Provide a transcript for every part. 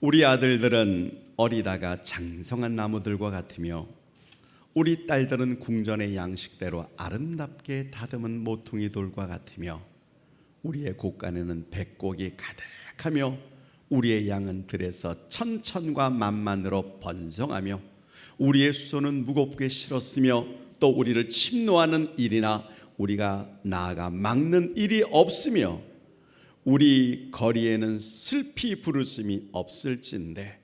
우리 아들들은 어리다가 장성한 나무들과 같으며 우리 딸들은 궁전의 양식대로 아름답게 다듬은 모퉁이 돌과 같으며 우리의 곳간에는 백곡이 가득하며 우리의 양은 들에서 천천과 만만으로 번성하며 우리의 수소는 무겁게 실었으며 또 우리를 침노하는 일이나 우리가 나아가 막는 일이 없으며 우리 거리에는 슬피 부르심이 없을진데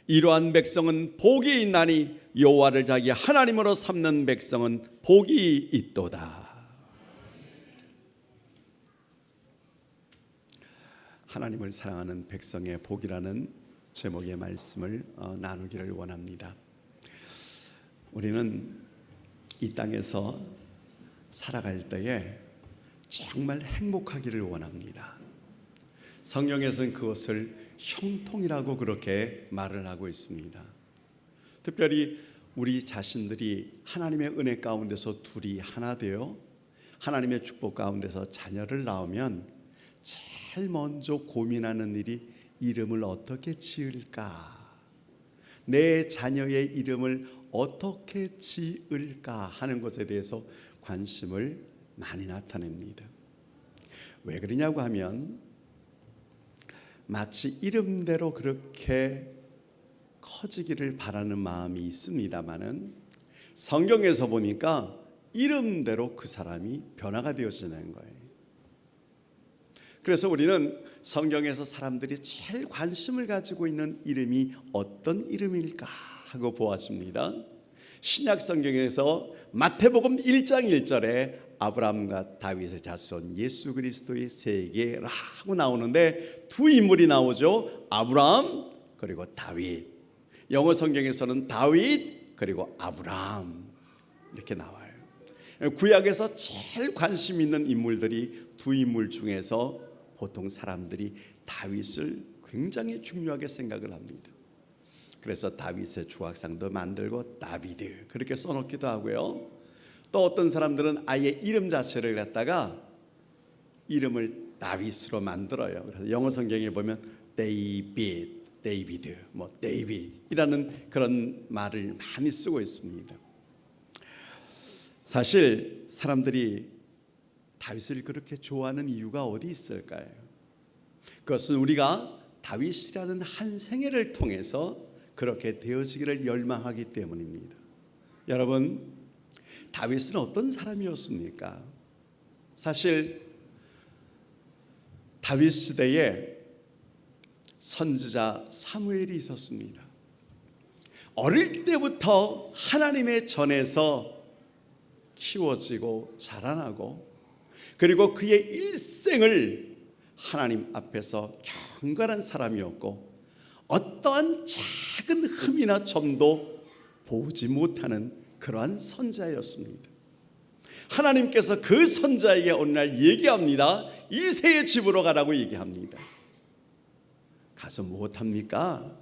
이러한 백성은 복이 있나니 여호와를 자기 하나님으로 삼는 백성은 복이 있도다. 하나님을 사랑하는 백성의 복이라는 제목의 말씀을 나누기를 원합니다. 우리는 이 땅에서 살아갈 때에 정말 행복하기를 원합니다. 성경에서는 그것을 형통이라고 그렇게 말을 하고 있습니다. 특별히 우리 자신들이 하나님의 은혜 가운데서 둘이 하나 되어 하나님의 축복 가운데서 자녀를 낳으면 제일 먼저 고민하는 일이 이름을 어떻게 지을까? 내 자녀의 이름을 어떻게 지을까 하는 것에 대해서 관심을 많이 나타냅니다. 왜 그러냐고 하면 마치 이름대로 그렇게 커지기를 바라는 마음이 있습니다마는 성경에서 보니까 이름대로 그 사람이 변화가 되어지는 거예요. 그래서 우리는 성경에서 사람들이 제일 관심을 가지고 있는 이름이 어떤 이름일까 하고 보았습니다. 신약 성경에서 마태복음 1장 1절에 아브라함과 다윗의 자손 예수 그리스도의 세계라고 나오는데 두 인물이 나오죠. 아브라함 그리고 다윗. 영어 성경에서는 다윗 그리고 아브라함 이렇게 나와요. 구약에서 제일 관심 있는 인물들이 두 인물 중에서 보통 사람들이 다윗을 굉장히 중요하게 생각을 합니다. 그래서 다윗의 주악상도 만들고 다비드 그렇게 써놓기도 하고요. 또 어떤 사람들은 아예 이름 자체를 갖다가 이름을 다윗으로 만들어요. 그래서 영어 성경에 보면 데이비드, 데이빗이라는 그런 말을 많이 쓰고 있습니다. 사실 사람들이 다윗을 그렇게 좋아하는 이유가 어디 있을까요? 그것은 우리가 다윗이라는 한 생애를 통해서 그렇게 되어지기를 열망하기 때문입니다. 여러분, 다윗은 어떤 사람이었습니까? 사실 다윗 시대에 선지자 사무엘이 있었습니다. 어릴 때부터 하나님의 전에서 키워지고 자라나고 그리고 그의 일생을 하나님 앞에서 경건한 사람이었고 어떠한 작은 흠이나 점도 보지 못하는 그러한 선지자였습니다. 하나님께서 그 선지자에게 어느 날 얘기합니다. 이새의 집으로 가라고 얘기합니다. 가서 무엇합니까?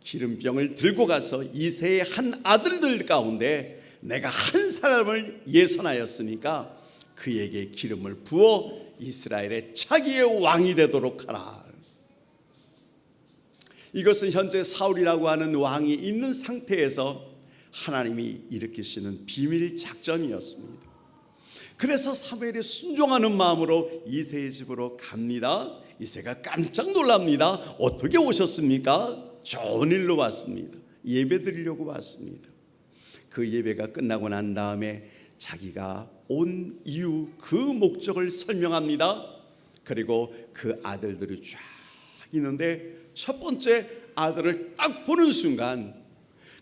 기름병을 들고 가서 이새의 한 아들들 가운데 내가 한 사람을 예선하였으니까 그에게 기름을 부어 이스라엘의 차기의 왕이 되도록 하라. 이것은 현재 사울이라고 하는 왕이 있는 상태에서 하나님이 일으키시는 비밀 작전이었습니다. 그래서 사무엘이 순종하는 마음으로 이새의 집으로 갑니다. 이새가 깜짝 놀랍니다. 어떻게 오셨습니까? 좋은 일로 왔습니다. 예배 드리려고 왔습니다. 그 예배가 끝나고 난 다음에 자기가 온 이유 그 목적을 설명합니다. 그리고 그 아들들이 쫙 있는데 첫 번째 아들을 딱 보는 순간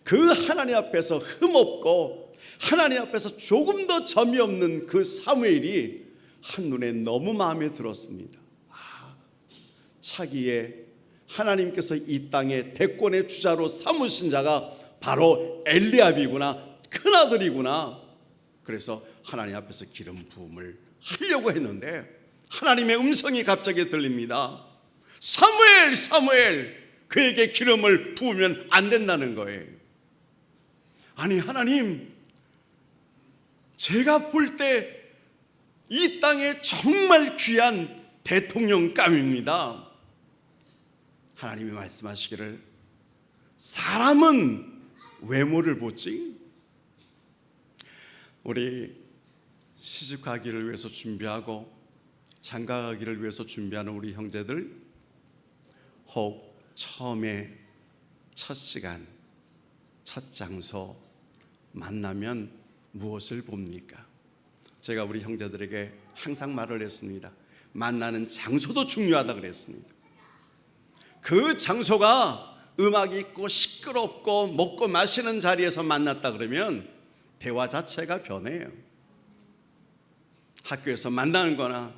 그 하나님 앞에서 흠없고 하나님 앞에서 조금 더 점이 없는 그 사무엘이 한눈에 너무 마음에 들었습니다. 차기에 하나님께서 이 땅의 대권의 주자로 삼으신 자가 바로 엘리압이구나, 큰아들이구나. 그래서 하나님 앞에서 기름 부음을 하려고 했는데 하나님의 음성이 갑자기 들립니다. 사무엘, 사무엘, 그에게 기름을 부으면 안 된다는 거예요. 아니 하나님, 제가 볼 때 이 땅에 정말 귀한 대통령감입니다. 하나님이 말씀하시기를 사람은 외모를 보지. 우리 시집 가기를 위해서 준비하고 장가 가기를 위해서 준비하는 우리 형제들, 혹 처음에 첫 시간, 첫 장소 만나면 무엇을 봅니까? 제가 우리 형제들에게 항상 말을 했습니다. 만나는 장소도 중요하다 그랬습니다. 그 장소가 음악이 있고 시끄럽고 먹고 마시는 자리에서 만났다 그러면 대화 자체가 변해요. 학교에서 만나는 거나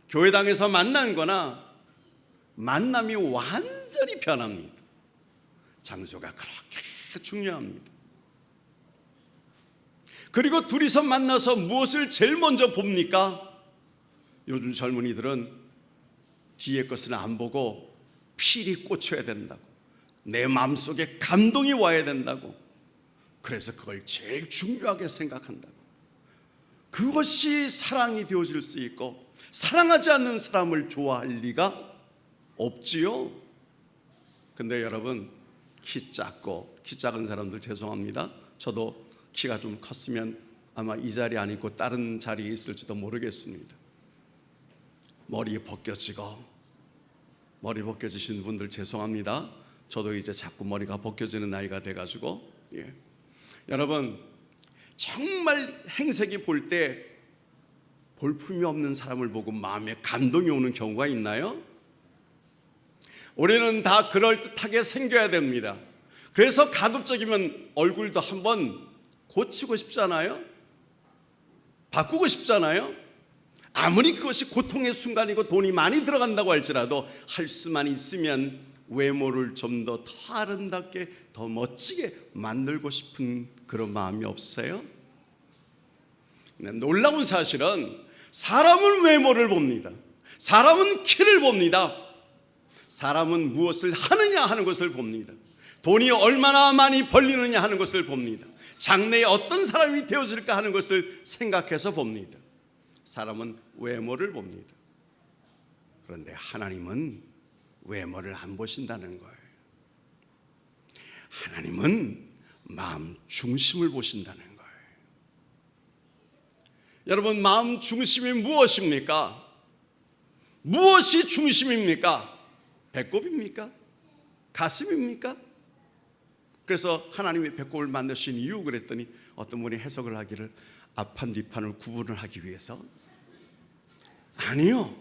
교회당에서 만나는 거나 만남이 완전히 변합니다. 장소가 그렇게 중요합니다. 그리고 둘이서 만나서 무엇을 제일 먼저 봅니까? 요즘 젊은이들은 뒤에 것은 안 보고 필이 꽂혀야 된다고, 내 마음속에 감동이 와야 된다고, 그래서 그걸 제일 중요하게 생각한다고. 그것이 사랑이 되어질 수 있고 사랑하지 않는 사람을 좋아할 리가 없지요. 근데 여러분, 키 작고 키 작은 사람들 죄송합니다. 저도 키가 좀 컸으면 아마 이 자리에 아니고 다른 자리에 있을지도 모르겠습니다. 머리 벗겨지고, 머리 벗겨지신 분들 죄송합니다. 저도 이제 자꾸 머리가 벗겨지는 나이가 돼가지고, 여러분, 정말 행색이 볼 때 볼품이 없는 사람을 보고 마음에 감동이 오는 경우가 있나요? 우리는 다 그럴듯하게 생겨야 됩니다. 그래서 가급적이면 얼굴도 한번 고치고 싶잖아요. 바꾸고 싶잖아요. 아무리 그것이 고통의 순간이고 돈이 많이 들어간다고 할지라도 할 수만 있으면 외모를 좀 더 아름답게, 더 멋지게 만들고 싶은 그런 마음이 없어요? 놀라운 사실은 사람은 외모를 봅니다. 사람은 키를 봅니다. 사람은 무엇을 하느냐 하는 것을 봅니다. 돈이 얼마나 많이 벌리느냐 하는 것을 봅니다. 장래에 어떤 사람이 되어질까 하는 것을 생각해서 봅니다. 사람은 외모를 봅니다. 그런데 하나님은 외모를 안 보신다는 거예요. 하나님은 마음 중심을 보신다는 거예요. 여러분, 마음 중심이 무엇입니까? 무엇이 중심입니까? 배꼽입니까? 가슴입니까? 그래서 하나님이 배꼽을 만드신 이유 그랬더니 어떤 분이 해석을 하기를 앞판 뒷판을 구분을 하기 위해서. 아니요.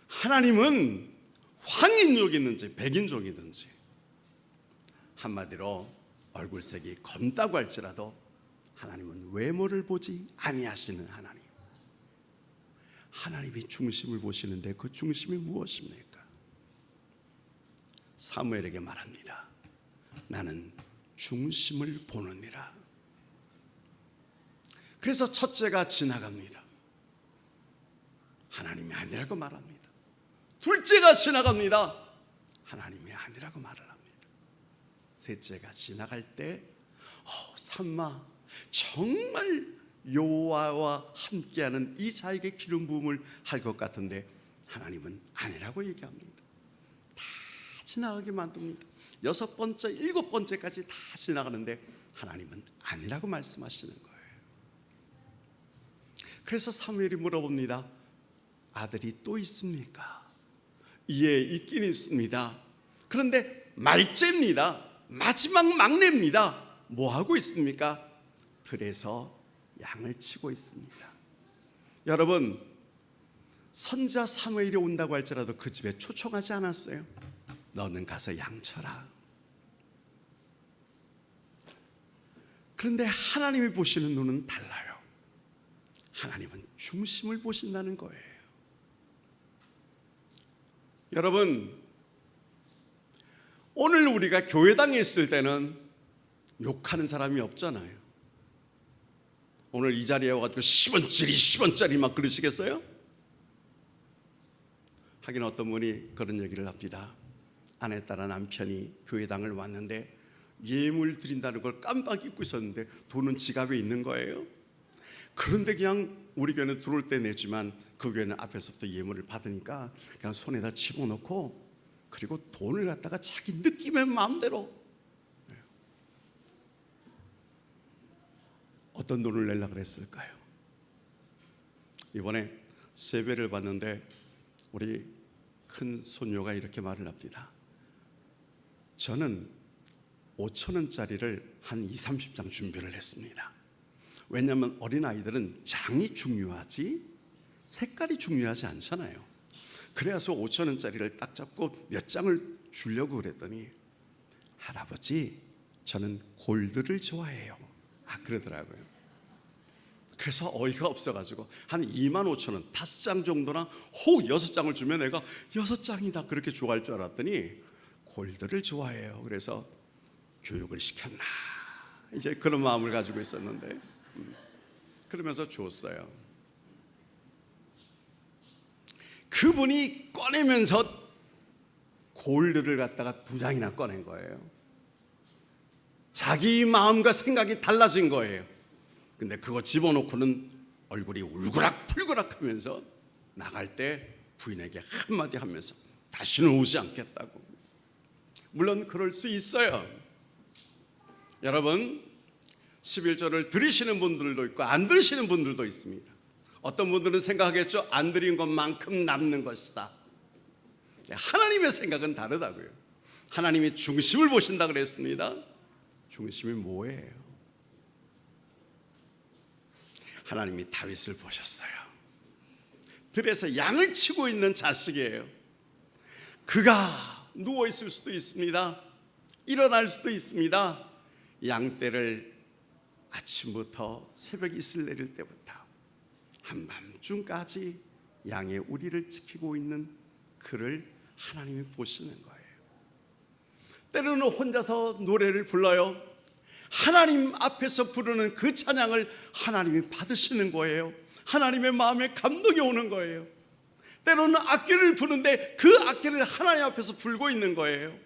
하나님은 황인족이든지 백인족이든지, 한마디로 얼굴색이 검다고 할지라도 하나님은 외모를 보지 아니하시는 하나님. 하나님이 중심을 보시는데 그 중심이 무엇입니까? 사무엘에게 말합니다. 나는 중심을 보느니라. 그래서 첫째가 지나갑니다. 하나님이 아니라고 말합니다. 둘째가 지나갑니다. 하나님이 아니라고 말을 합니다. 셋째가 지나갈 때 삼마, 정말 여호와와 함께하는 이 자에게 기름 부음을 할 것 같은데 하나님은 아니라고 얘기합니다. 다 지나가게 만듭니다. 6번째, 7번째까지 다 지나가는데 하나님은 아니라고 말씀하시는 거예요. 그래서 사무엘이 물어봅니다. 아들이 또 있습니까? 예, 있긴 있습니다. 그런데 말째입니다. 마지막 막내입니다. 뭐 하고 있습니까? 들에서 양을 치고 있습니다. 여러분, 선자 사무엘이 온다고 할지라도 그 집에 초청하지 않았어요. 너는 가서 양 쳐라. 그런데 하나님이 보시는 눈은 달라요. 하나님은 중심을 보신다는 거예요. 여러분, 오늘 우리가 교회당에 있을 때는 욕하는 사람이 없잖아요. 오늘 이 자리에 와가지고 10원짜리 10원짜리 막 그러시겠어요? 하긴 어떤 분이 그런 얘기를 합니다. 아내 따라 남편이 교회당을 왔는데 예물 드린다는 걸 깜빡 잊고 있었는데 돈은 지갑에 있는 거예요. 그런데 그냥 우리 교회는 들어올 때 내지만 그 교회는 앞에서부터 예물을 받으니까 그냥 손에다 집어넣고 그리고 돈을 갖다가 자기 느낌의 마음대로 어떤 돈을 내려고 그랬을까요? 이번에 세배를 받는데 우리 큰 손녀가 이렇게 말을 합니다. 저는 5,000원짜리를 한 20-30장 준비를 했습니다. 왜냐하면 어린아이들은 장이 중요하지 색깔이 중요하지 않잖아요. 그래서 5,000원짜리를 딱 잡고 몇 장을 주려고 그랬더니 할아버지 저는 골드를 좋아해요. 그러더라고요. 그래서 어이가 없어가지고 한 25,000원 5장 정도나 혹 6장을 주면 내가 6장이다 그렇게 좋아할 줄 알았더니 골드를 좋아해요. 그래서 교육을 시켰나 이제 그런 마음을 가지고 있었는데 그러면서 줬어요. 그분이 꺼내면서 골드를 갖다가 2장이나 꺼낸 거예요. 자기 마음과 생각이 달라진 거예요. 근데 그거 집어넣고는 얼굴이 울그락불그락 하면서 나갈 때 부인에게 한마디 하면서 다시는 오지 않겠다고. 물론 그럴 수 있어요. 여러분 11조를 들으시는 분들도 있고 안 들으시는 분들도 있습니다. 어떤 분들은 생각하겠죠. 안 드린 것만큼 남는 것이다. 하나님의 생각은 다르다고요. 하나님이 중심을 보신다 그랬습니다. 중심이 뭐예요? 하나님이 다윗을 보셨어요. 들에서 양을 치고 있는 자식이에요. 그가 누워있을 수도 있습니다. 일어날 수도 있습니다. 양떼를 아침부터 새벽 이슬 내릴 때부터 한밤중까지 양의 우리를 지키고 있는 그를 하나님이 보시는 거예요. 때로는 혼자서 노래를 불러요. 하나님 앞에서 부르는 그 찬양을 하나님이 받으시는 거예요. 하나님의 마음에 감동이 오는 거예요. 때로는 악기를 부는데 그 악기를 하나님 앞에서 불고 있는 거예요.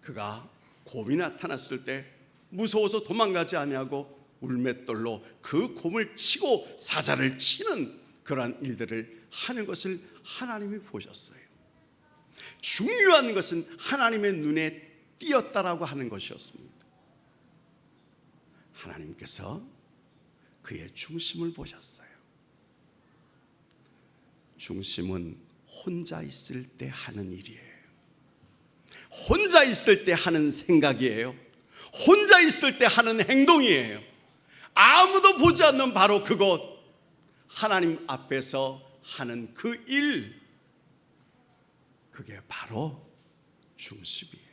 그가 곰이 나타났을 때 무서워서 도망가지 아니하고 울맷돌로 그 곰을 치고 사자를 치는 그러한 일들을 하는 것을 하나님이 보셨어요. 중요한 것은 하나님의 눈에 띄었다라고 하는 것이었습니다. 하나님께서 그의 중심을 보셨어요. 중심은 혼자 있을 때 하는 일이에요. 혼자 있을 때 하는 생각이에요. 혼자 있을 때 하는 행동이에요. 아무도 보지 않는 바로 그곳, 하나님 앞에서 하는 그 일, 그게 바로 중심이에요.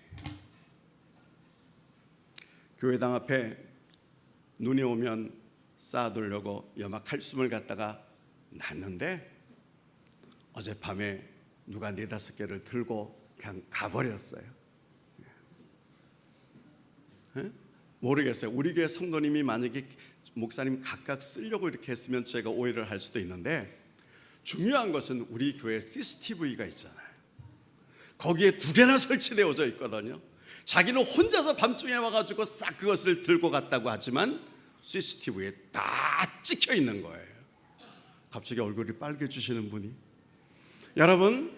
교회당 앞에 눈이 오면 쌓아두려고 여막 칼슘을 갖다가 놨는데 어젯밤에 누가 4-5개를 들고 그냥 가버렸어요. 모르겠어요. 우리 교회 성도님이 만약에 목사님 각각 쓰려고 이렇게 했으면 제가 오해를 할 수도 있는데, 중요한 것은 우리 교회 CCTV가 있잖아요. 거기에 2개나 설치되어져 있거든요. 자기는 혼자서 밤중에 와가지고 싹 그것을 들고 갔다고 하지만 CCTV에 다 찍혀 있는 거예요. 갑자기 얼굴이 빨개지시는 분이, 여러분,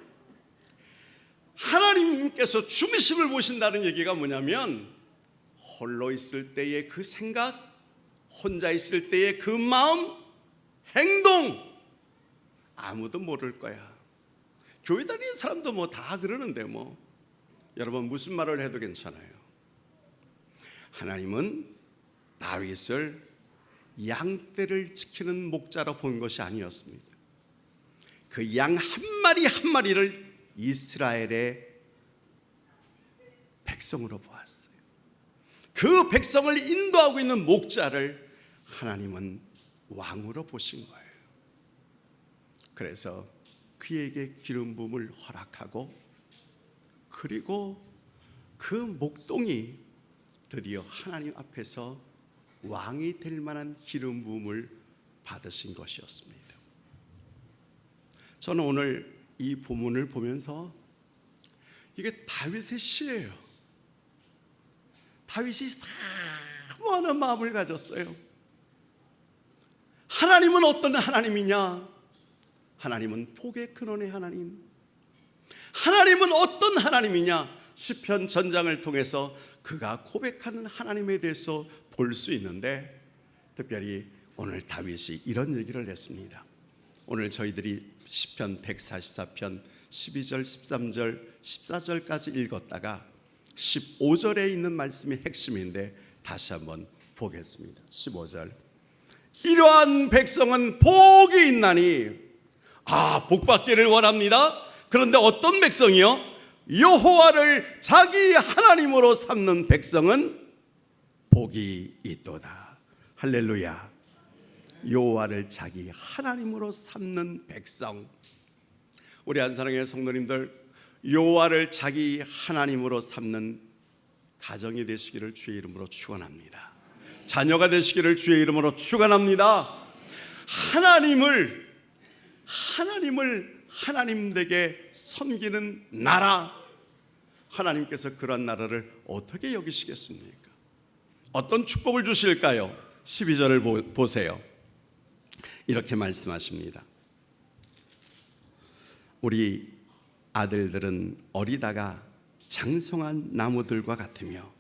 하나님께서 중심을 보신다는 얘기가 뭐냐면 홀로 있을 때의 그 생각, 혼자 있을 때의 그 마음, 행동, 아무도 모를 거야. 교회 다니는 사람도 뭐 다 그러는데 뭐, 여러분 무슨 말을 해도 괜찮아요. 하나님은 다윗을 양떼를 지키는 목자로 본 것이 아니었습니다. 그 양 한 마리 한 마리를 이스라엘의 백성으로 보았어요. 그 백성을 인도하고 있는 목자를 하나님은 왕으로 보신 거예요. 그래서 그에게 기름 부음을 허락하고, 그리고 그 목동이 드디어 하나님 앞에서 왕이 될 만한 기름 부음을 받으신 것이었습니다. 저는 오늘 이 본문을 보면서 이게 다윗의 시예요. 다윗이 사모하는 마음을 가졌어요. 하나님은 어떤 하나님이냐? 하나님은 복의 근원의 하나님. 하나님은 어떤 하나님이냐? 시편 전장을 통해서 그가 고백하는 하나님에 대해서 볼 수 있는데, 특별히 오늘 다윗이 이런 얘기를 했습니다. 오늘 저희들이 시편 144편 12절, 13절, 14절까지 읽었다가 15절에 있는 말씀이 핵심인데 다시 한번 보겠습니다. 15절. 이러한 백성은 복이 있나니, 복받기를 원합니다. 그런데 어떤 백성이요? 여호와를 자기 하나님으로 삼는 백성은 복이 있도다. 할렐루야. 여호와를 자기 하나님으로 삼는 백성. 우리 안사랑의 성도님들, 여호와를 자기 하나님으로 삼는 가정이 되시기를 주의 이름으로 축원합니다. 자녀가 되시기를 주의 이름으로 축원합니다. 하나님을 하나님에게 섬기는 나라, 하나님께서 그런 나라를 어떻게 여기시겠습니까? 어떤 축복을 주실까요? 12절을 보세요. 이렇게 말씀하십니다. 우리 아들들은 어리다가 장성한 나무들과 같으며,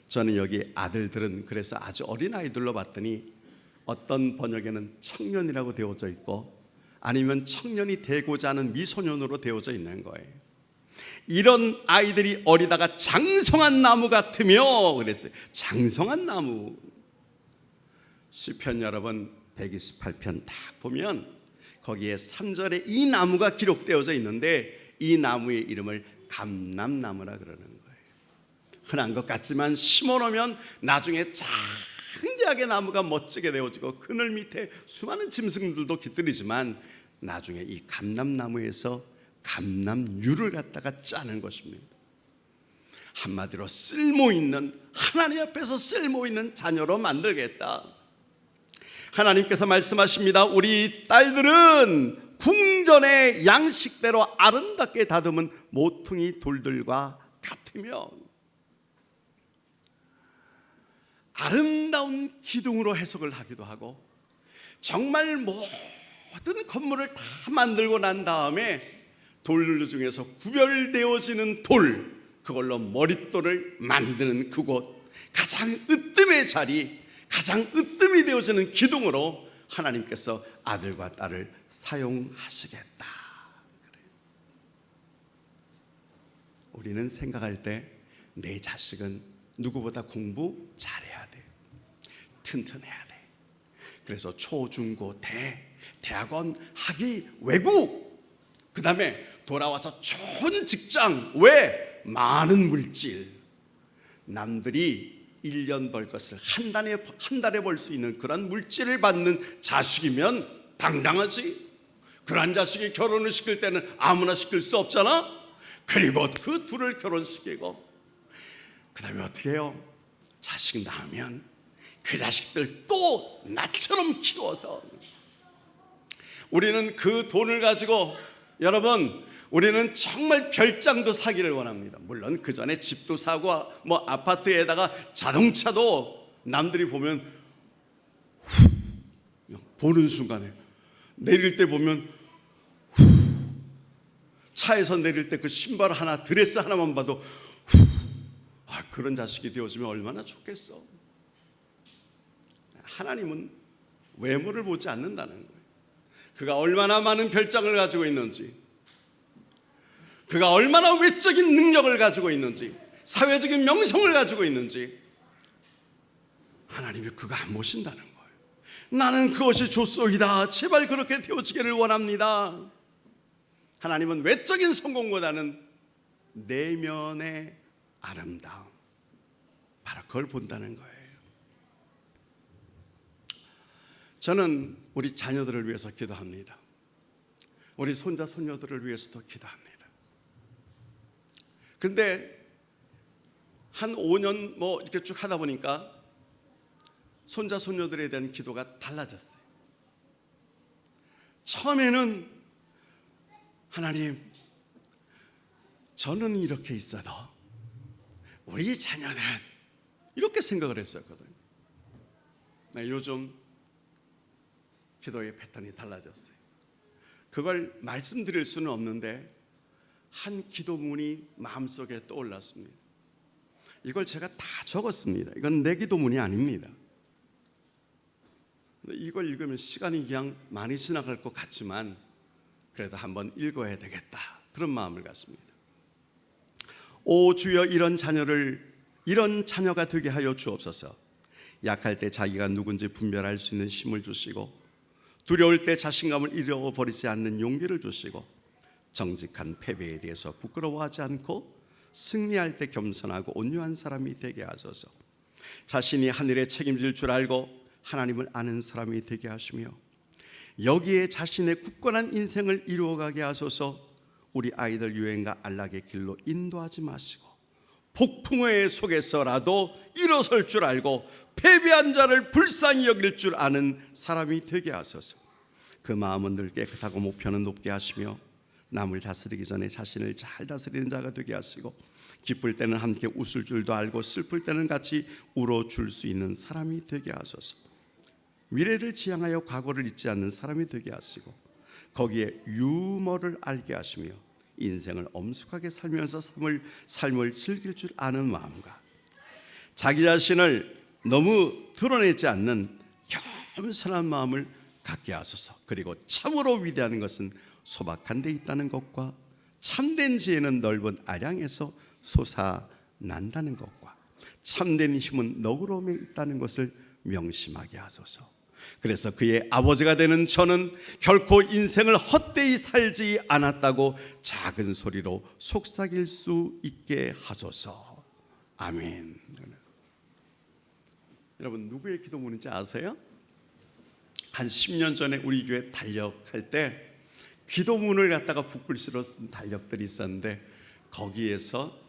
저는 여기 아들들은 그래서 아주 어린 아이들로 봤더니 어떤 번역에는 청년이라고 되어져 있고, 아니면 청년이 되고자 하는 미소년으로 되어져 있는 거예요. 이런 아이들이 어리다가 장성한 나무 같으며 그랬어요. 장성한 나무. 시편 여러분 128편 딱 보면 거기에 3절에 이 나무가 기록되어져 있는데, 이 나무의 이름을 감람나무라 그러는 거예요. 흔한 것 같지만 심어놓으면 나중에 장대하게 나무가 멋지게 되어지고, 그늘 밑에 수많은 짐승들도 깃들이지만 나중에 이 감람나무에서 감람유를 갖다가 짜는 것입니다. 한마디로 쓸모있는, 하나님 앞에서 쓸모있는 자녀로 만들겠다. 하나님께서 말씀하십니다. 우리 딸들은 궁전의 양식대로 아름답게 다듬은 모퉁이 돌들과 같으며, 아름다운 기둥으로 해석을 하기도 하고, 정말 모든 건물을 다 만들고 난 다음에 돌 중에서 구별되어지는 돌, 그걸로 머릿돌을 만드는 그곳, 가장 으뜸의 자리, 가장 으뜸이 되어지는 기둥으로 하나님께서 아들과 딸을 사용하시겠다. 우리는 생각할 때 내 자식은 누구보다 공부 잘해야 돼, 튼튼해야 돼. 그래서 초, 중, 고, 대학원, 학위, 외국, 그 다음에 돌아와서 좋은 직장. 왜? 많은 물질. 남들이 1년 벌 것을 한 달에 벌 수 있는 그런 물질을 받는 자식이면 당당하지. 그런 자식이 결혼을 시킬 때는 아무나 시킬 수 없잖아. 그리고 그 둘을 결혼시키고, 그 다음에 어떻게 해요? 자식 낳으면 그 자식들 또 나처럼 키워서, 우리는 그 돈을 가지고, 여러분, 우리는 정말 별장도 사기를 원합니다. 물론 그 전에 집도 사고, 아파트에다가 자동차도 남들이 보면 보는 순간에, 내릴 때 보면 차에서 내릴 때 그 신발 하나, 드레스 하나만 봐도 그런 자식이 되어지면 얼마나 좋겠어. 하나님은 외모를 보지 않는다는 거예요. 그가 얼마나 많은 별장을 가지고 있는지, 그가 얼마나 외적인 능력을 가지고 있는지, 사회적인 명성을 가지고 있는지 하나님이 그가 안 보신다는 거예요. 나는 그것이 좋소이다. 제발 그렇게 되어지기를 원합니다. 하나님은 외적인 성공보다는 내면의 아름다움, 바로 그걸 본다는 거예요. 저는 우리 자녀들을 위해서 기도합니다. 우리 손자 손녀들을 위해서도 기도합니다. 근데 한 5년 이렇게 쭉 하다 보니까 손자 손녀들에 대한 기도가 달라졌어요. 처음에는 하나님, 저는 이렇게 있어도 우리 자녀들은 이렇게 생각을 했었거든요. 요즘 기도의 패턴이 달라졌어요. 그걸 말씀드릴 수는 없는데 한 기도문이 마음속에 떠올랐습니다. 이걸 제가 다 적었습니다. 이건 내 기도문이 아닙니다. 이걸 읽으면 시간이 그냥 많이 지나갈 것 같지만 그래도 한번 읽어야 되겠다, 그런 마음을 갖습니다. 오 주여, 이런 자녀가 되게 하여 주옵소서. 약할 때 자기가 누군지 분별할 수 있는 힘을 주시고, 두려울 때 자신감을 잃어버리지 않는 용기를 주시고, 정직한 패배에 대해서 부끄러워하지 않고 승리할 때 겸손하고 온유한 사람이 되게 하소서. 자신이 하늘에 책임질 줄 알고 하나님을 아는 사람이 되게 하시며, 여기에 자신의 굳건한 인생을 이루어가게 하소서. 우리 아이들 유행과 안락의 길로 인도하지 마시고, 폭풍의 속에서라도 일어설 줄 알고 패배한 자를 불쌍히 여길 줄 아는 사람이 되게 하소서. 그 마음은 늘 깨끗하고 목표는 높게 하시며, 남을 다스리기 전에 자신을 잘 다스리는 자가 되게 하시고, 기쁠 때는 함께 웃을 줄도 알고 슬플 때는 같이 울어줄 수 있는 사람이 되게 하소서. 미래를 지향하여 과거를 잊지 않는 사람이 되게 하시고, 거기에 유머를 알게 하시며, 인생을 엄숙하게 살면서 삶을 즐길 줄 아는 마음과, 자기 자신을 너무 드러내지 않는 겸손한 마음을 갖게 하소서. 그리고 참으로 위대한 것은 소박한 데 있다는 것과, 참된 지혜는 넓은 아량에서 솟아난다는 것과, 참된 힘은 너그러움에 있다는 것을 명심하게 하소서. 그래서 그의 아버지가 되는 저는 결코 인생을 헛되이 살지 않았다고 작은 소리로 속삭일 수 있게 하소서. 아멘. 여러분, 누구의 기도문인지 아세요? 한 10년 전에 우리 교회 달력할 때 기도문을 갖다가 붓글씨로 쓴 달력들이 있었는데, 거기에서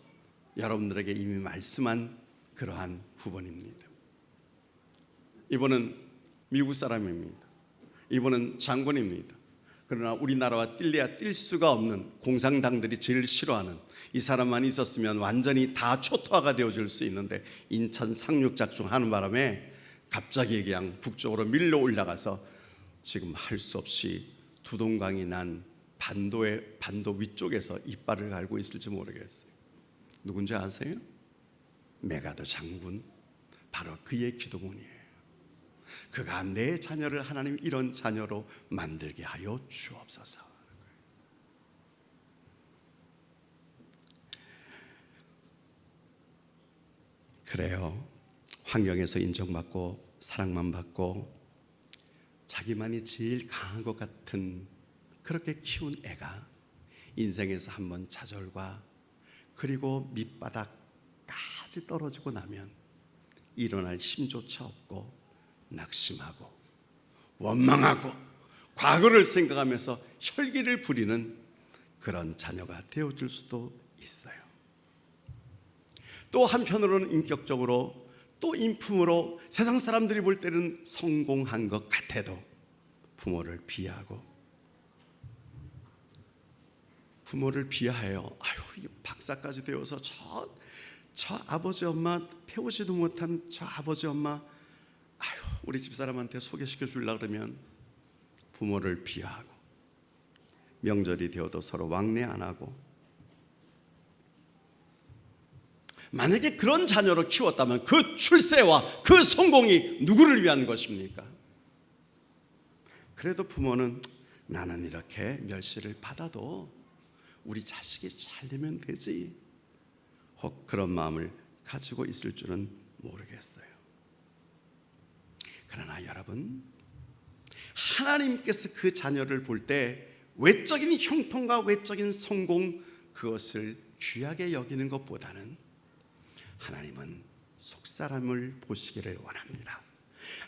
여러분들에게 이미 말씀한 그러한 부분입니다. 이분은 미국 사람입니다. 이분은 장군입니다. 그러나 우리나라와 뛸래야 뛸 수가 없는 공산당들이 제일 싫어하는, 이 사람만 있었으면 완전히 다 초토화가 되어질 수 있는데, 인천 상륙작전하는 바람에 갑자기 그냥 북쪽으로 밀려 올라가서 지금 할 수 없이 두동강이 난 반도 위쪽에서 이빨을 갈고 있을지 모르겠어요. 누군지 아세요? 메가더 장군, 바로 그의 기도문이에요. 그가 내 자녀를 하나님 이런 자녀로 만들게 하여 주옵소서. 그래요. 환경에서 인정받고 사랑만 받고 자기만이 제일 강한 것 같은 그렇게 키운 애가 인생에서 한번 좌절과 그리고 밑바닥까지 떨어지고 나면 일어날 힘조차 없고 낙심하고 원망하고 과거를 생각하면서 혈기를 부리는 그런 자녀가 되어줄 수도 있어요. 또 한편으로는 인격적으로 또 인품으로 세상 사람들이 볼 때는 성공한 것 같아도 부모를 비하하고 부모를 비하해요. 아유, 이게 박사까지 되어서 저 아버지 엄마 배우지도 못한 저 아버지 엄마, 아유, 우리 집사람한테 소개시켜 주려고 그러면 부모를 비하하고, 명절이 되어도 서로 왕래 안 하고. 만약에 그런 자녀로 키웠다면 그 출세와 그 성공이 누구를 위한 것입니까? 그래도 부모는 나는 이렇게 멸시를 받아도 우리 자식이 잘 되면 되지, 혹 그런 마음을 가지고 있을 줄은 모르겠어요. 그러나 여러분, 하나님께서 그 자녀를 볼 때 외적인 형통과 외적인 성공, 그것을 귀하게 여기는 것보다는 하나님은 속사람을 보시기를 원합니다.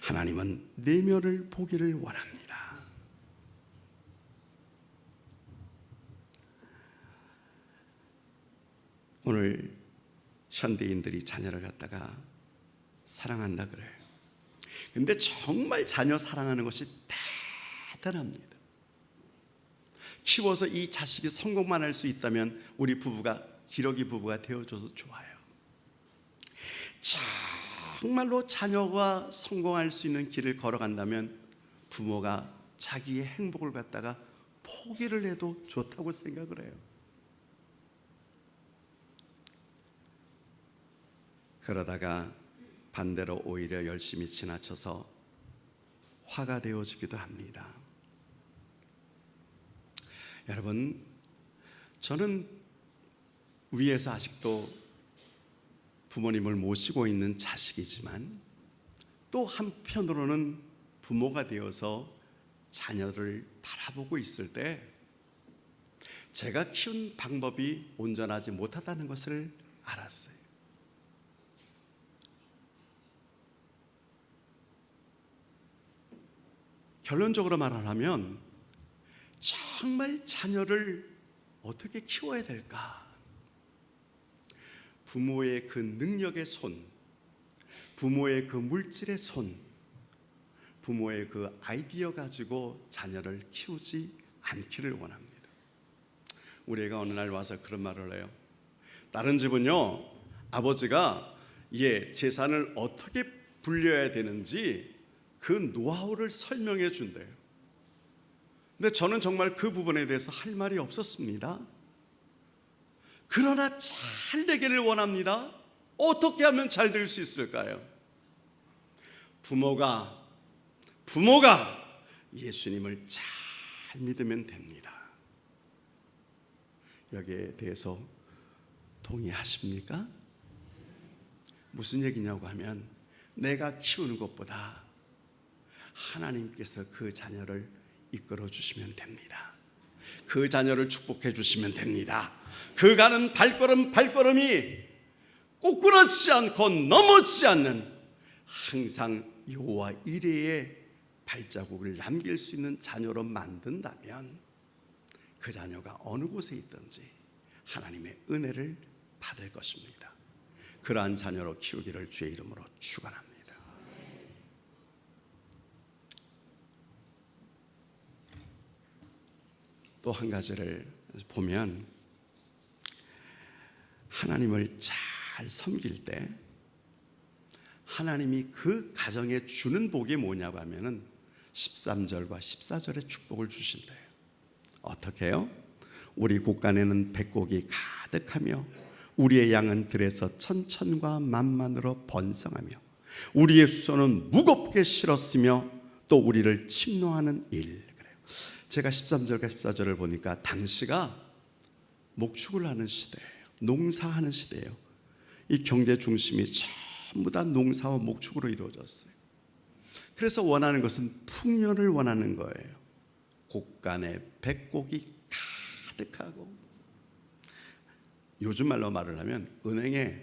하나님은 내면을 보기를 원합니다. 오늘 현대인들이 자녀를 갖다가 사랑한다 그래요. 근데 정말 자녀 사랑하는 것이 대단합니다. 키워서 이 자식이 성공만 할 수 있다면 우리 부부가 기러기 부부가 되어줘서 좋아요. 정말로 자녀가 성공할 수 있는 길을 걸어간다면 부모가 자기의 행복을 갖다가 포기를 해도 좋다고 생각을 해요. 그러다가 반대로 오히려 열심히 지나쳐서 화가 되어지기도 합니다. 여러분, 저는 위에서 아직도 부모님을 모시고 있는 자식이지만 또 한편으로는 부모가 되어서 자녀를 바라보고 있을 때 제가 키운 방법이 온전하지 못하다는 것을 알았어요. 결론적으로 말하면 정말 자녀를 어떻게 키워야 될까? 부모의 그 능력의 손, 부모의 그 물질의 손, 부모의 그 아이디어 가지고 자녀를 키우지 않기를 원합니다. 우리 애가 어느 날 와서 그런 말을 해요. 다른 집은요, 아버지가 재산을 어떻게 불려야 되는지 그 노하우를 설명해 준대요. 근데 저는 정말 그 부분에 대해서 할 말이 없었습니다. 그러나 잘 되기를 원합니다. 어떻게 하면 잘 될 수 있을까요? 부모가 예수님을 잘 믿으면 됩니다. 여기에 대해서 동의하십니까? 무슨 얘기냐고 하면 내가 키우는 것보다 하나님께서 그 자녀를 이끌어 주시면 됩니다. 그 자녀를 축복해 주시면 됩니다. 그 가는 발걸음이 꼬꾸라지지 않고 넘어지지 않는 항상 여호와 이레의 발자국을 남길 수 있는 자녀로 만든다면 그 자녀가 어느 곳에 있든지 하나님의 은혜를 받을 것입니다. 그러한 자녀로 키우기를 주의 이름으로 축원합니다. 또 한 가지를 보면 하나님을 잘 섬길 때 하나님이 그 가정에 주는 복이 뭐냐고 하면은 13절과 14절의 축복을 주신대요. 어떻게 해요? 우리 곳간에는 백곡이 가득하며 우리의 양은 들에서 천천과 만만으로 번성하며 우리의 수소는 무겁게 실었으며 또 우리를 침노하는 일. 그래요. 제가 13절과 14절을 보니까 당시가 목축을 하는 시대예요. 농사하는 시대예요. 이 경제 중심이 전부 다 농사와 목축으로 이루어졌어요. 그래서 원하는 것은 풍년을 원하는 거예요. 곳간에 백곡이 가득하고, 요즘 말로 말을 하면 은행에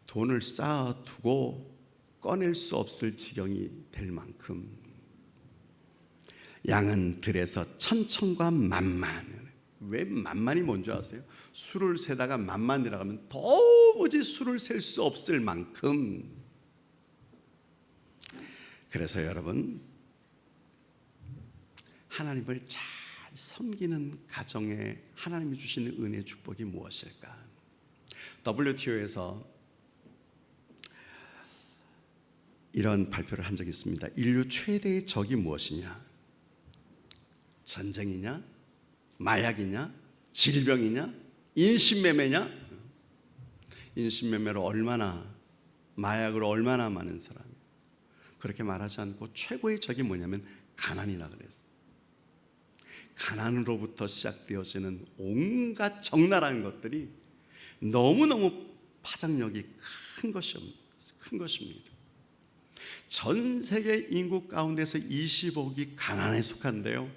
돈을 쌓아두고 꺼낼 수 없을 지경이 될 만큼 양은 들에서 천천과 만만. 왜 만만이 뭔지 아세요? 수를 세다가 만만이라고 하면 도무지 수를 셀 수 없을 만큼. 그래서 여러분, 하나님을 잘 섬기는 가정에 하나님이 주시는 은혜의 축복이 무엇일까? WTO에서 이런 발표를 한 적이 있습니다. 인류 최대의 적이 무엇이냐? 전쟁이냐? 마약이냐? 질병이냐? 인신매매냐? 인신매매로 얼마나, 마약으로 얼마나 많은 사람이, 그렇게 말하지 않고 최고의 적이 뭐냐면 가난이라 그랬어요. 가난으로부터 시작되어지는 온갖 적나라한 것들이 너무너무 파장력이 큰 것입니다. 전 세계 인구 가운데서 25억이 가난에 속한데요,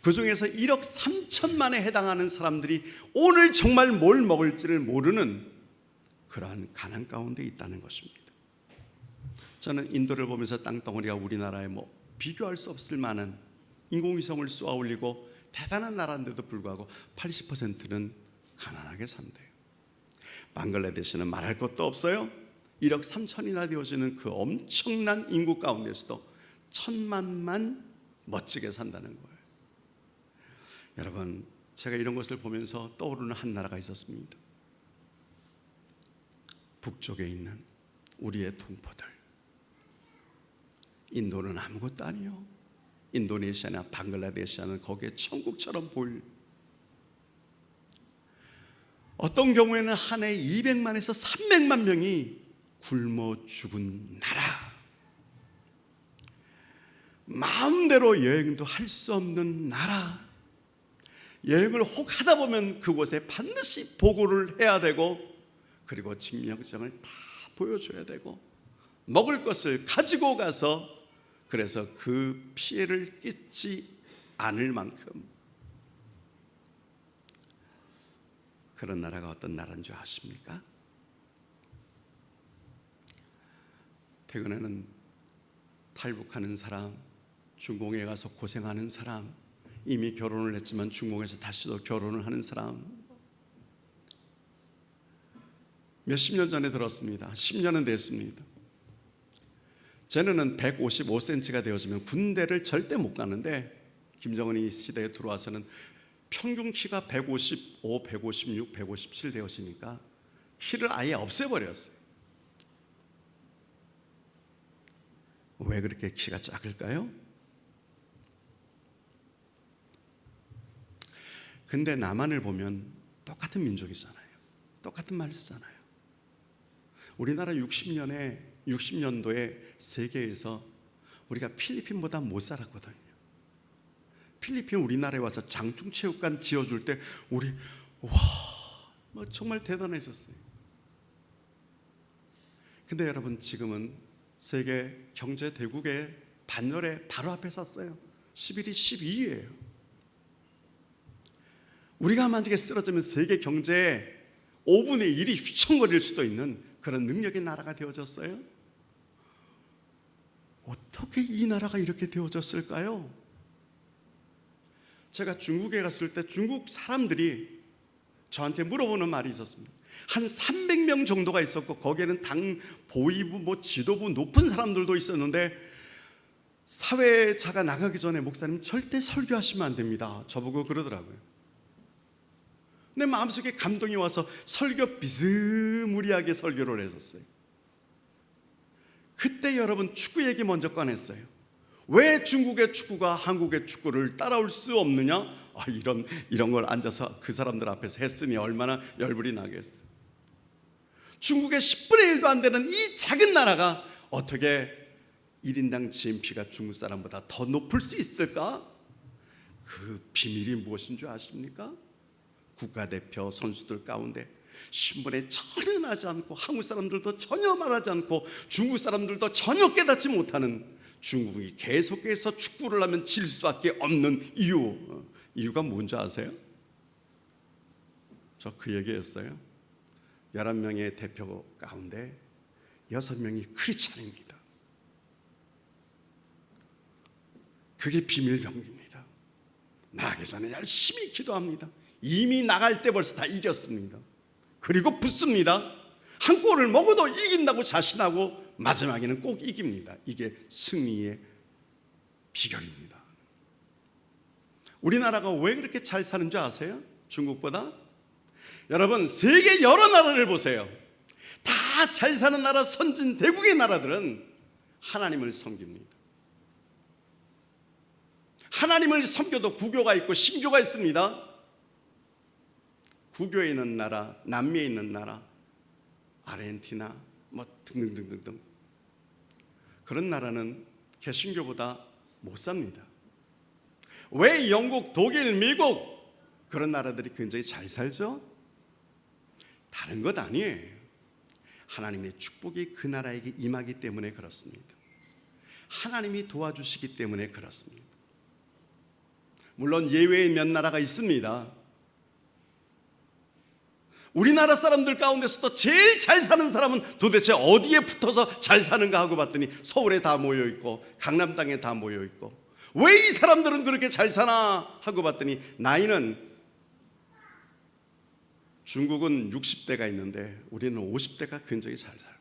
그 중에서 1억 3천만에 해당하는 사람들이 오늘 정말 뭘 먹을지를 모르는 그러한 가난 가운데 있다는 것입니다. 저는 인도를 보면서 땅덩어리가 우리나라에 비교할 수 없을 만한 인공위성을 쏘아 올리고 대단한 나라인데도 불구하고 80%는 가난하게 산대요. 방글라데시는 말할 것도 없어요. 1억 3천이나 되어지는 그 엄청난 인구 가운데서도 1,000만만 멋지게 산다는 거예요. 여러분, 제가 이런 것을 보면서 떠오르는 한 나라가 있었습니다. 북쪽에 있는 우리의 동포들. 인도는 아무것도 아니요, 인도네시아나 방글라데시아는 거기에 천국처럼 보일, 어떤 경우에는 한 해에 200만에서 300만 명이 굶어 죽은 나라, 마음대로 여행도 할 수 없는 나라, 여행을 혹 하다 보면 그곳에 반드시 보고를 해야 되고, 그리고 증명증을 다 보여줘야 되고, 먹을 것을 가지고 가서, 그래서 그 피해를 끼치지 않을 만큼 그런 나라가 어떤 나라인 줄 아십니까? 최근에는 탈북하는 사람, 중공에 가서 고생하는 사람, 이미 결혼을 했지만 중공에서 다시 또 결혼을 하는 사람, 몇십 년 전에 들었습니다. 10년은 됐습니다. 쟤는 155cm가 되어지면 군대를 절대 못 가는데, 김정은이 시대에 들어와서는 평균 키가 155, 156, 157 되어지니까 키를 아예 없애버렸어요. 왜 그렇게 키가 작을까요? 근데 남한을 보면 똑같은 민족이잖아요. 똑같은 말 쓰잖아요. 우리나라 60년도에 세계에서 우리가 필리핀보다 못 살았거든요. 필리핀 우리나라에 와서 장충체육관 지어줄 때 우리 정말 대단했었어요. 근데 여러분, 지금은 세계 경제 대국의 반열에 바로 앞에 섰어요. 11위, 12위예요. 우리가 만약에 쓰러지면 세계 경제의 5분의 1이 휘청거릴 수도 있는 그런 능력의 나라가 되어졌어요. 어떻게 이 나라가 이렇게 되어졌을까요? 제가 중국에 갔을 때 중국 사람들이 저한테 물어보는 말이 있었습니다. 한 300명 정도가 있었고, 거기에는 당 보위부, 지도부 높은 사람들도 있었는데, 사회자가 나가기 전에 목사님 절대 설교하시면 안 됩니다, 저보고 그러더라고요. 내 마음속에 감동이 와서 설교 비스무리하게 설교를 했었어요. 그때 여러분, 축구 얘기 먼저 꺼냈어요. 왜 중국의 축구가 한국의 축구를 따라올 수 없느냐? 이런 걸 앉아서 그 사람들 앞에서 했으니 얼마나 열불이 나겠어요. 중국의 10분의 1도 안 되는 이 작은 나라가 어떻게 1인당 GNP가 중국 사람보다 더 높을 수 있을까? 그 비밀이 무엇인 줄 아십니까? 국가대표 선수들 가운데 신분에 전혀 나지 않고, 한국 사람들도 전혀 말하지 않고, 중국 사람들도 전혀 깨닫지 못하는, 중국이 계속해서 축구를 하면 질 수밖에 없는 이유가 뭔지 아세요? 저 그 얘기했어요. 11명의 대표 가운데 6명이 크리스찬입니다. 그게 비밀병기입니다. 나가기 전에 열심히 기도합니다. 이미 나갈 때 벌써 다 이겼습니다. 그리고 붙습니다. 한 골을 먹어도 이긴다고 자신하고 마지막에는 꼭 이깁니다. 이게 승리의 비결입니다. 우리나라가 왜 그렇게 잘 사는 줄 아세요? 중국보다? 여러분, 세계 여러 나라를 보세요. 다 잘 사는 나라, 선진 대국의 나라들은 하나님을 섬깁니다. 하나님을 섬겨도 구교가 있고 신교가 있습니다. 구교에 있는 나라, 남미에 있는 나라, 아르헨티나 등등등등, 그런 나라는 개신교보다 못 삽니다. 왜 영국, 독일, 미국 그런 나라들이 굉장히 잘 살죠? 다른 것 아니에요. 하나님의 축복이 그 나라에게 임하기 때문에 그렇습니다. 하나님이 도와주시기 때문에 그렇습니다. 물론 예외의 몇 나라가 있습니다. 우리나라 사람들 가운데서도 제일 잘 사는 사람은 도대체 어디에 붙어서 잘 사는가 하고 봤더니 서울에 다 모여있고 강남 땅에 다 모여있고, 왜 이 사람들은 그렇게 잘 사나 하고 봤더니 나이는 중국은 60대가 있는데 우리는 50대가 굉장히 잘 살고,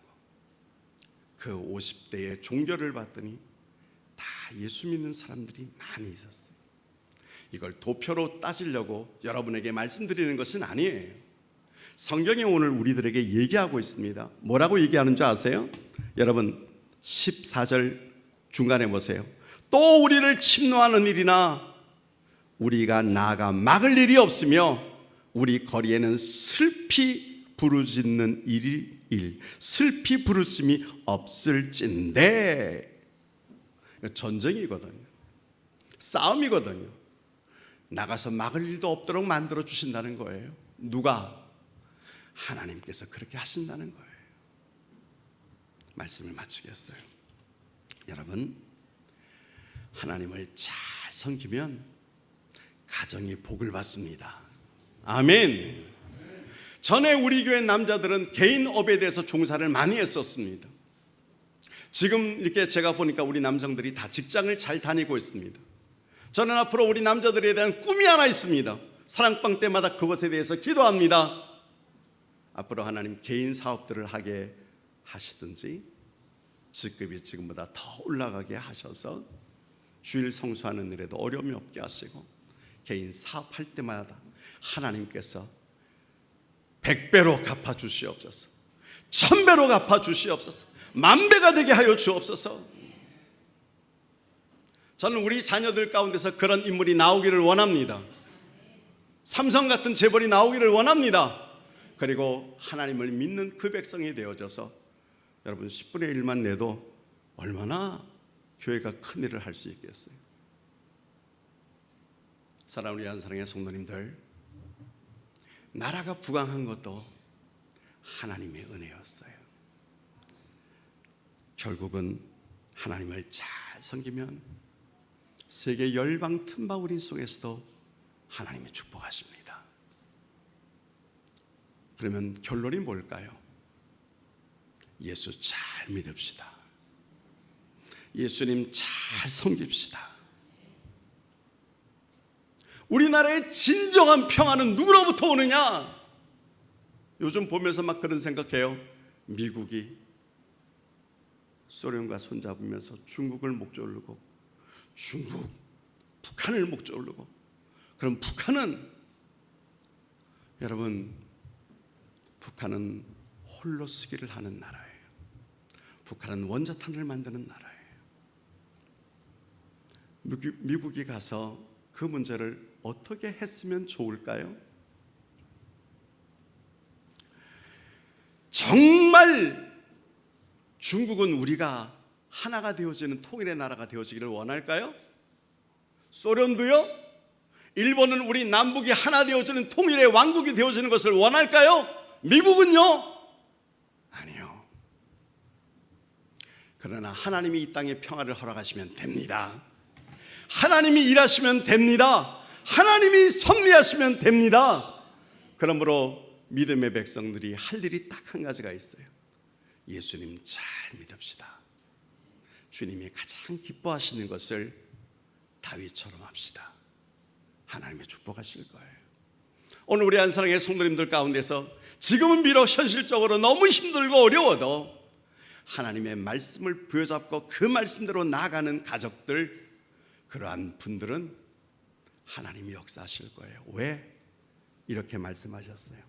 그 50대의 종교를 봤더니 다 예수 믿는 사람들이 많이 있었어요. 이걸 도표로 따지려고 여러분에게 말씀드리는 것은 아니에요. 성경이 오늘 우리들에게 얘기하고 있습니다. 뭐라고 얘기하는 줄 아세요? 여러분 14절 중간에 보세요. 또 우리를 침노하는 일이나 우리가 나아가 막을 일이 없으며 우리 거리에는 슬피 부르짖는 슬피 부르짖음이 없을진데. 전쟁이거든요. 싸움이거든요. 나가서 막을 일도 없도록 만들어 주신다는 거예요. 누가? 하나님께서 그렇게 하신다는 거예요. 말씀을 마치겠어요. 여러분, 하나님을 잘 섬기면 가정이 복을 받습니다. 아멘. 전에 우리 교회 남자들은 개인업에 대해서 종사를 많이 했었습니다. 지금 이렇게 제가 보니까 우리 남성들이 다 직장을 잘 다니고 있습니다. 저는 앞으로 우리 남자들에 대한 꿈이 하나 있습니다. 사랑방 때마다 그것에 대해서 기도합니다. 앞으로 하나님 개인 사업들을 하게 하시든지 직급이 지금보다 더 올라가게 하셔서 주일 성수하는 일에도 어려움이 없게 하시고 개인 사업할 때마다 하나님께서 100배로 갚아주시옵소서, 1000배로 갚아주시옵소서, 10,000배가 되게 하여 주옵소서. 저는 우리 자녀들 가운데서 그런 인물이 나오기를 원합니다. 삼성 같은 재벌이 나오기를 원합니다. 그리고 하나님을 믿는 그 백성이 되어져서 여러분 10분의 1만 내도 얼마나 교회가 큰 일을 할 수 있겠어요. 사랑하는 우리 한사랑의 성도님들, 나라가 부강한 것도 하나님의 은혜였어요. 결국은 하나님을 잘 섬기면 세계 열방 틈바구니 속에서도 하나님이 축복하십니다. 그러면 결론이 뭘까요? 예수 잘 믿읍시다. 예수님 잘 섬깁시다. 우리나라의 진정한 평화는 누구로부터 오느냐? 요즘 보면서 막 그런 생각해요. 미국이 소련과 손잡으면서 중국을 목조르고 중국, 북한을 목조르고, 그럼 북한은, 여러분, 북한은 홀로 쓰기를 하는 나라예요. 북한은 원자탄을 만드는 나라예요. 미국이 가서 그 문제를 어떻게 했으면 좋을까요? 정말 중국은 우리가 하나가 되어지는 통일의 나라가 되어지기를 원할까요? 소련도요? 일본은 우리 남북이 하나 되어지는 통일의 왕국이 되어지는 것을 원할까요? 미국은요? 아니요. 그러나 하나님이 이 땅에 평화를 허락하시면 됩니다. 하나님이 일하시면 됩니다. 하나님이 섭리하시면 됩니다. 그러므로 믿음의 백성들이 할 일이 딱 한 가지가 있어요. 예수님 잘 믿읍시다. 주님이 가장 기뻐하시는 것을 다윗처럼 합시다. 하나님의 축복하실 거예요. 오늘 우리 한사랑의 성도님들 가운데서 지금은 비록 현실적으로 너무 힘들고 어려워도 하나님의 말씀을 부여잡고 그 말씀대로 나아가는 가족들, 그러한 분들은 하나님이 역사하실 거예요. 왜? 이렇게 말씀하셨어요.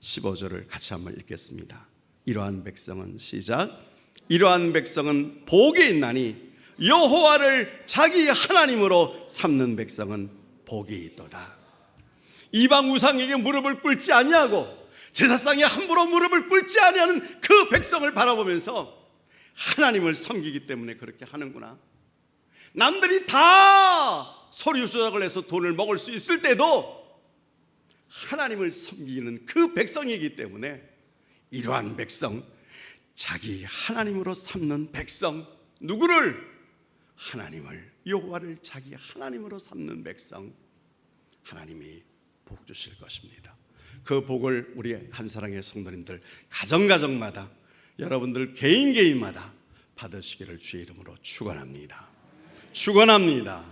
15절을 같이 한번 읽겠습니다. 이러한 백성은, 시작, 이러한 백성은 복이 있나니 여호와를 자기 하나님으로 삼는 백성은 복이 있도다. 이방 우상에게 무릎을 꿇지 아니하고 제사상에 함부로 무릎을 꿇지 아니하는 그 백성을 바라보면서 하나님을 섬기기 때문에 그렇게 하는구나. 남들이 다 서류 조작을 해서 돈을 먹을 수 있을 때도 하나님을 섬기는 그 백성이기 때문에 이러한 백성, 자기 하나님으로 삼는 백성, 누구를? 하나님을, 여호와를 자기 하나님으로 삼는 백성, 하나님이 복 주실 것입니다. 그 복을 우리 한사랑의 성도님들 가정가정마다, 여러분들 개인마다 받으시기를 주의 이름으로 축원합니다. 축원합니다.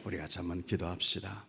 우리 같이 한번 기도합시다.